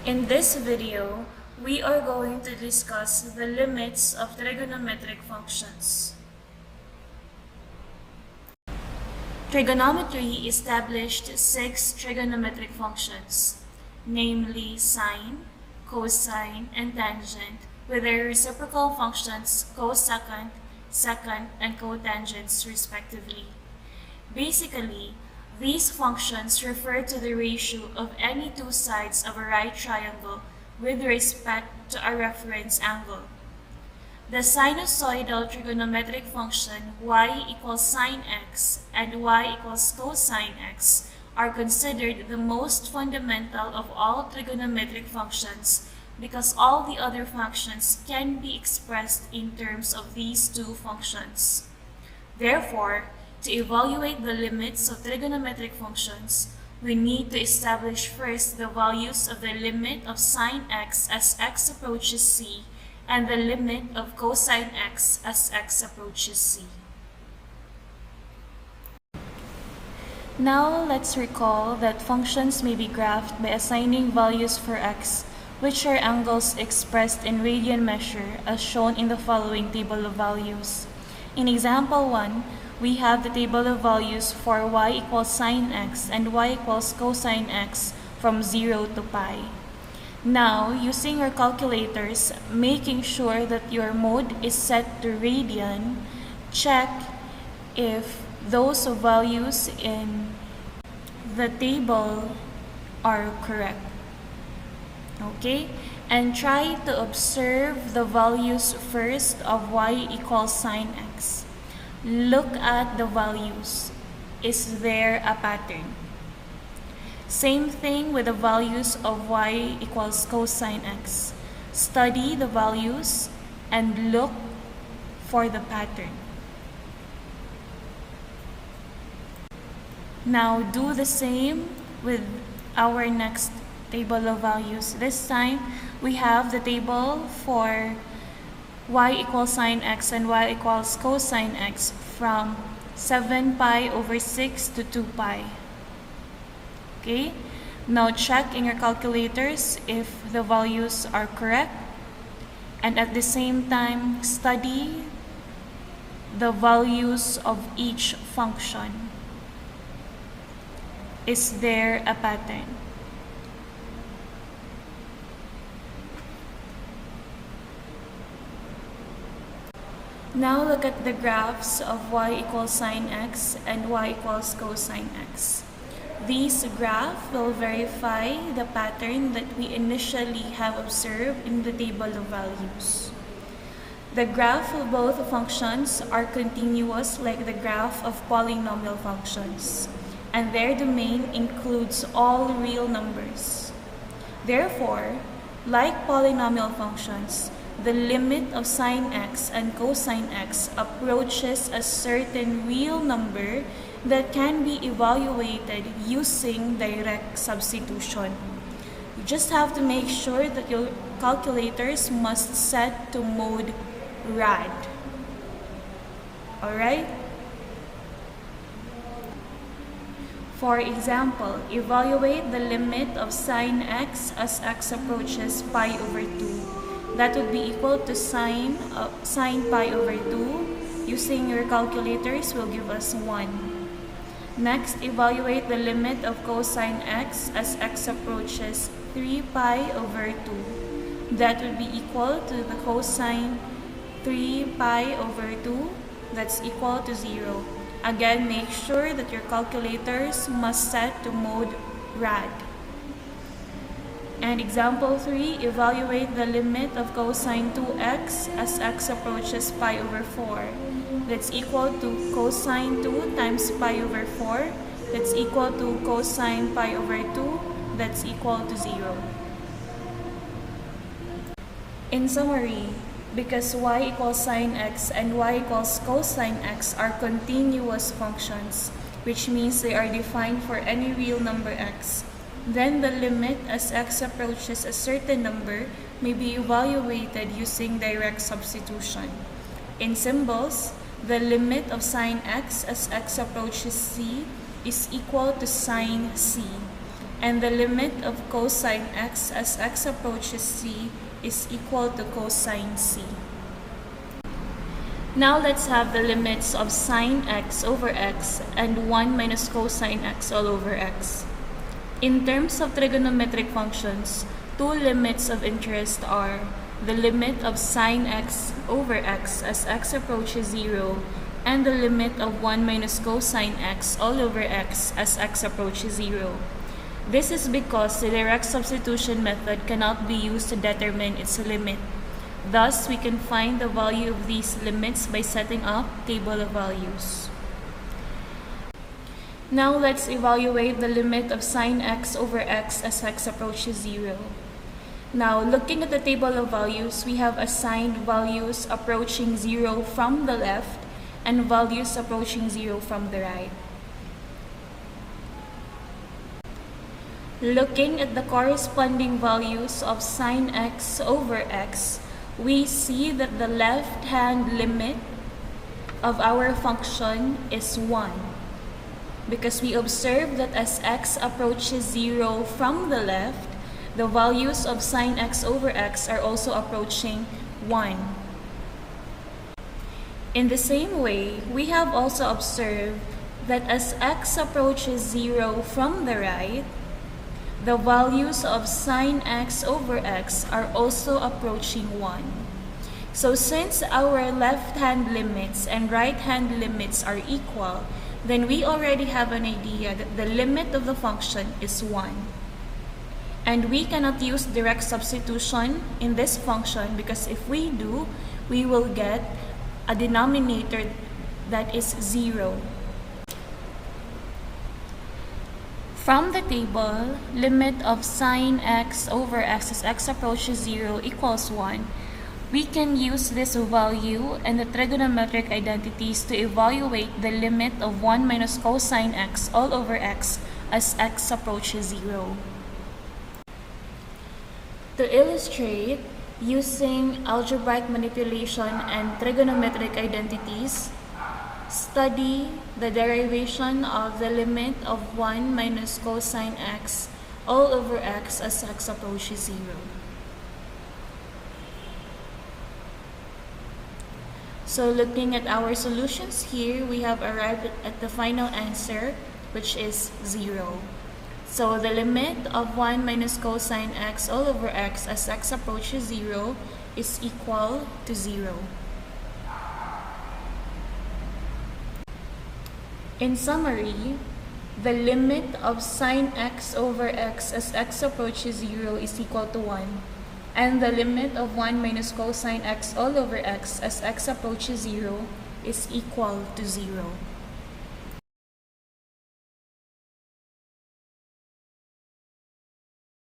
In this video, we are going to discuss the limits of trigonometric functions. Trigonometry established 6 trigonometric functions, namely sine, cosine, and tangent, with their reciprocal functions cosecant, secant, and cotangents respectively. Basically, these functions refer to the ratio of any two sides of a right triangle with respect to a reference angle. The sinusoidal trigonometric function y equals sine x and y equals cosine x are considered the most fundamental of all trigonometric functions because all the other functions can be expressed in terms of these two functions. Therefore, to evaluate the limits of trigonometric functions, we need to establish first the values of the limit of sine x as x approaches c and the limit of cosine x as x approaches c. Now, let's recall that functions may be graphed by assigning values for x, which are angles expressed in radian measure as shown in the following table of values. In example 1, we have the table of values for y equals sine x and y equals cosine x from 0 to pi. Now, using your calculators, making sure that your mode is set to radian, check if those values in the table are correct. Okay? And try to observe the values first of y equals sine x. Look at the values. Is there a pattern? Same thing with the values of y equals cosine x. Study the values and look for the pattern. Now do the same with our next table of values. This time we have the table for y equals sine x and y equals cosine x from 7 pi over 6 to 2 pi. Okay, now check in your calculators if the values are correct, and at the same time study the values of each function. Is there a pattern? Now look at the graphs of y equals sine x and y equals cosine x. These graphs will verify the pattern that we initially have observed in the table of values. The graph of both functions are continuous like the graph of polynomial functions, and their domain includes all real numbers. Therefore, like polynomial functions, the limit of sine x and cosine x approaches a certain real number that can be evaluated using direct substitution. You just have to make sure that your calculators must set to mode rad. Alright? For example, evaluate the limit of sine x as x approaches pi over 2. That would be equal to sine pi over 2. Using your calculators will give us 1. Next, evaluate the limit of cosine x as x approaches 3 pi over 2. That would be equal to the cosine 3 pi over 2. That's equal to 0. Again, make sure that your calculators must set to mode rad. And example 3, evaluate the limit of cosine 2x as x approaches pi over 4. That's equal to cosine 2 times pi over 4. That's equal to cosine pi over 2. That's equal to 0. In summary, because y equals sine x and y equals cosine x are continuous functions, which means they are defined for any real number x, then the limit as x approaches a certain number may be evaluated using direct substitution. In symbols, the limit of sine x as x approaches c is equal to sine c, and the limit of cosine x as x approaches c is equal to cosine c. Now let's have the limits of sine x over x and 1 minus cosine x all over x. In terms of trigonometric functions, two limits of interest are the limit of sine x over x as x approaches 0 and the limit of 1 minus cosine x all over x as x approaches 0. This is because the direct substitution method cannot be used to determine its limit. Thus, we can find the value of these limits by setting up table of values. Now let's evaluate the limit of sine x over x as x approaches 0. Now, looking at the table of values, we have assigned values approaching 0 from the left and values approaching 0 from the right. Looking at the corresponding values of sine x over x, we see that the left-hand limit of our function is 1. Because we observe that as x approaches 0 from the left, the values of sine x over x are also approaching 1. In the same way, we have also observed that as x approaches 0 from the right, the values of sine x over x are also approaching 1. So since our left-hand limits and right-hand limits are equal, then we already have an idea that the limit of the function is 1. And we cannot use direct substitution in this function because if we do, we will get a denominator that is 0. From the table, limit of sine x over x as x approaches 0 equals 1, we can use this value and the trigonometric identities to evaluate the limit of 1 minus cosine x all over x as x approaches 0. To illustrate, using algebraic manipulation and trigonometric identities, study the derivation of the limit of 1 minus cosine x all over x as x approaches 0. So looking at our solutions here, we have arrived at the final answer, which is 0. So the limit of 1 minus cosine x all over x as x approaches 0 is equal to 0. In summary, the limit of sine x over x as x approaches 0 is equal to 1, and the limit of 1 minus cosine x all over x as x approaches 0 is equal to 0.